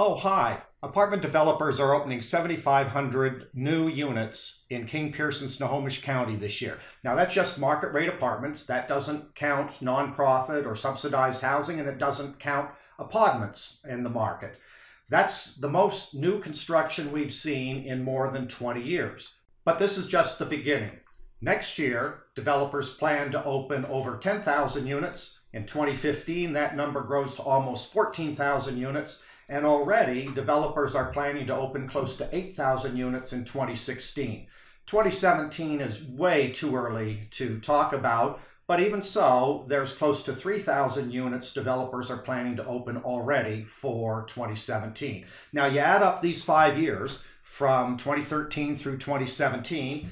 Oh, hi. Apartment developers are opening 7,500 new units in King Pierce and Snohomish County this year. Now, that's just market rate apartments. That doesn't count nonprofit or subsidized housing, and it doesn't count apartments in the market. That's the most new construction we've seen in more than 20 years. But this is just the beginning. Next year, developers plan to open over 10,000 units. In 2015, that number grows to almost 14,000 units. And already, developers are planning to open close to 8,000 units in 2016. 2017 is way too early to talk about, but even so, there's close to 3,000 units developers are planning to open already for 2017. Now, you add up these 5 years from 2013 through 2017,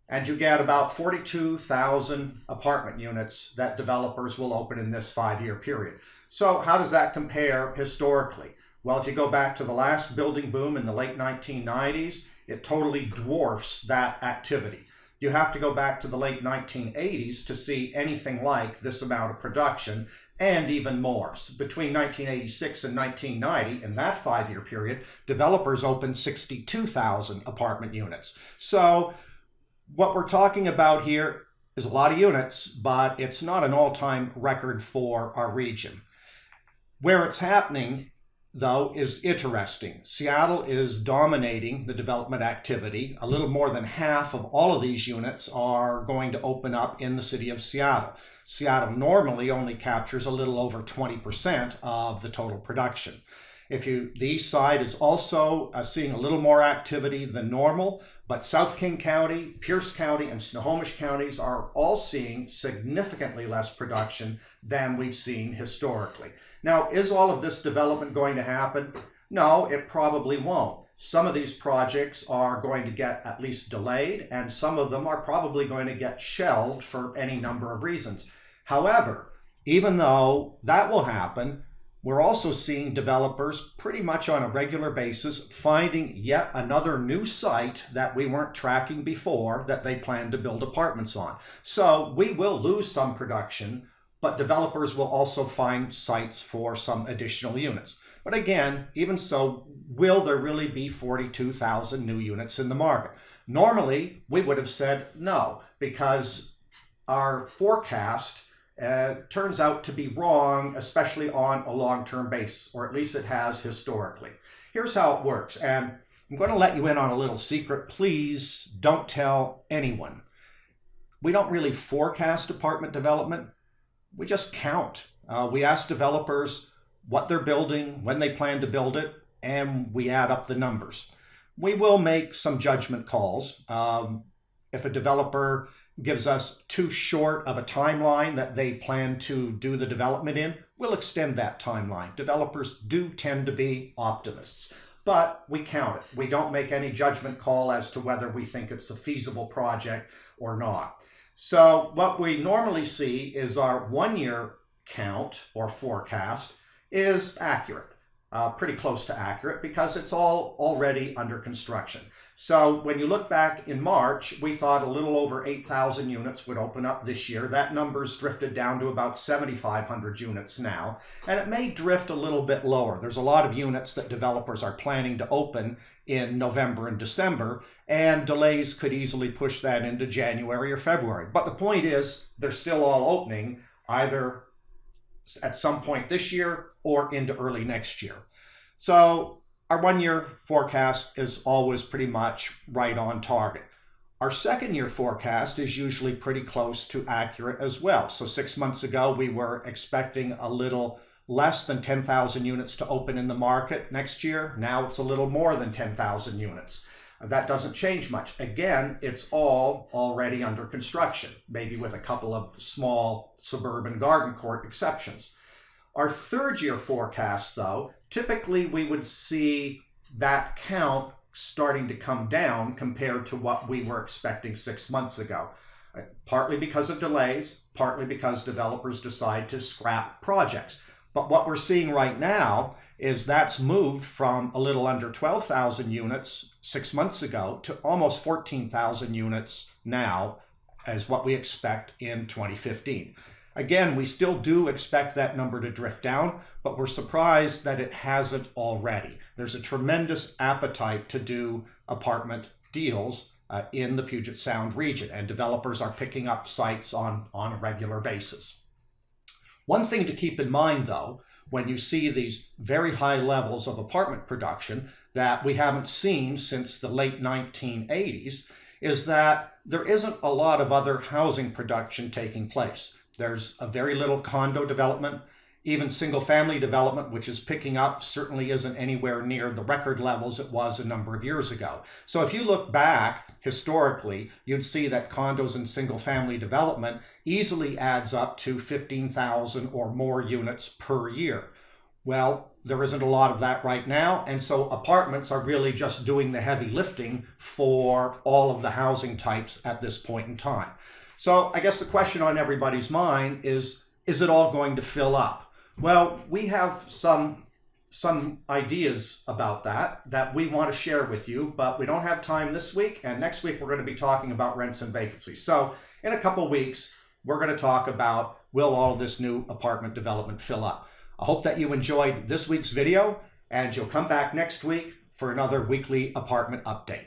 and you get about 42,000 apartment units that developers will open in this 5-year period. So how does that compare historically? Well, if you go back to the last building boom in the late 1990s, it totally dwarfs that activity. You have to go back to the late 1980s to see anything like this amount of production, and even more. So between 1986 and 1990, in that 5-year period, developers opened 62,000 apartment units. So what we're talking about here is a lot of units, but it's not an all-time record for our region. Where it's happening, though, is interesting. Seattle is dominating the development activity. A little more than half of all of these units are going to open up in the city of Seattle. Seattle normally only captures a little over 20% of the total production. The east side is also seeing a little more activity than normal, but South King County, Pierce County, and Snohomish counties are all seeing significantly less production than we've seen historically. Now, is all of this development going to happen? No, it probably won't. Some of these projects are going to get at least delayed, and some of them are probably going to get shelved for any number of reasons. However, even though that will happen, we're also seeing developers pretty much on a regular basis finding yet another new site that we weren't tracking before that they plan to build apartments on. So we will lose some production, but developers will also find sites for some additional units. But again, even so, will there really be 42,000 new units in the market? Normally, we would have said no, because our forecast turns out to be wrong, especially on a long-term basis, or at least it has historically. Here's how it works, and I'm going to let you in on a little secret. Please don't tell anyone. We don't really forecast apartment development. We just count. We ask developers what they're building, when they plan to build it, and we add up the numbers. We will make some judgment calls. If a developer gives us too short of a timeline that they plan to do the development in, we'll extend that timeline. Developers do tend to be optimists, but we count it. We don't make any judgment call as to whether we think it's a feasible project or not. So what we normally see is our 1-year count or forecast is accurate, pretty close to accurate, because it's all already under construction. So when you look back in March, we thought a little over 8,000 units would open up this year. That number's drifted down to about 7,500 units now, and it may drift a little bit lower. There's a lot of units that developers are planning to open in November and December, and delays could easily push that into January or February. But the point is, they're still all opening either at some point this year or into early next year. So our 1-year forecast is always pretty much right on target. Our 2nd-year forecast is usually pretty close to accurate as well. So 6 months ago, we were expecting a little less than 10,000 units to open in the market next year. Now it's a little more than 10,000 units. That doesn't change much. Again, it's all already under construction, maybe with a couple of small suburban garden court exceptions. Our 3rd-year forecast, though, typically we would see that count starting to come down compared to what we were expecting 6 months ago. Partly because of delays, partly because developers decide to scrap projects. But what we're seeing right now is that's moved from a little under 12,000 units 6 months ago to almost 14,000 units now, as what we expect in 2015. Again, we still do expect that number to drift down, but we're surprised that it hasn't already. There's a tremendous appetite to do apartment deals in the Puget Sound region, and developers are picking up sites on a regular basis. One thing to keep in mind, though, when you see these very high levels of apartment production that we haven't seen since the late 1980s, is that there isn't a lot of other housing production taking place. There's a very little condo development. Even single-family development, which is picking up, certainly isn't anywhere near the record levels it was a number of years ago. So if you look back historically, you'd see that condos and single-family development easily adds up to 15,000 or more units per year. Well, there isn't a lot of that right now, and so apartments are really just doing the heavy lifting for all of the housing types at this point in time. So I guess the question on everybody's mind is it all going to fill up? Well, we have some ideas about that we want to share with you, but we don't have time this week, and next week we're going to be talking about rents and vacancies. So in a couple weeks, we're going to talk about, will all this new apartment development fill up? I hope that you enjoyed this week's video, and you'll come back next week for another weekly apartment update.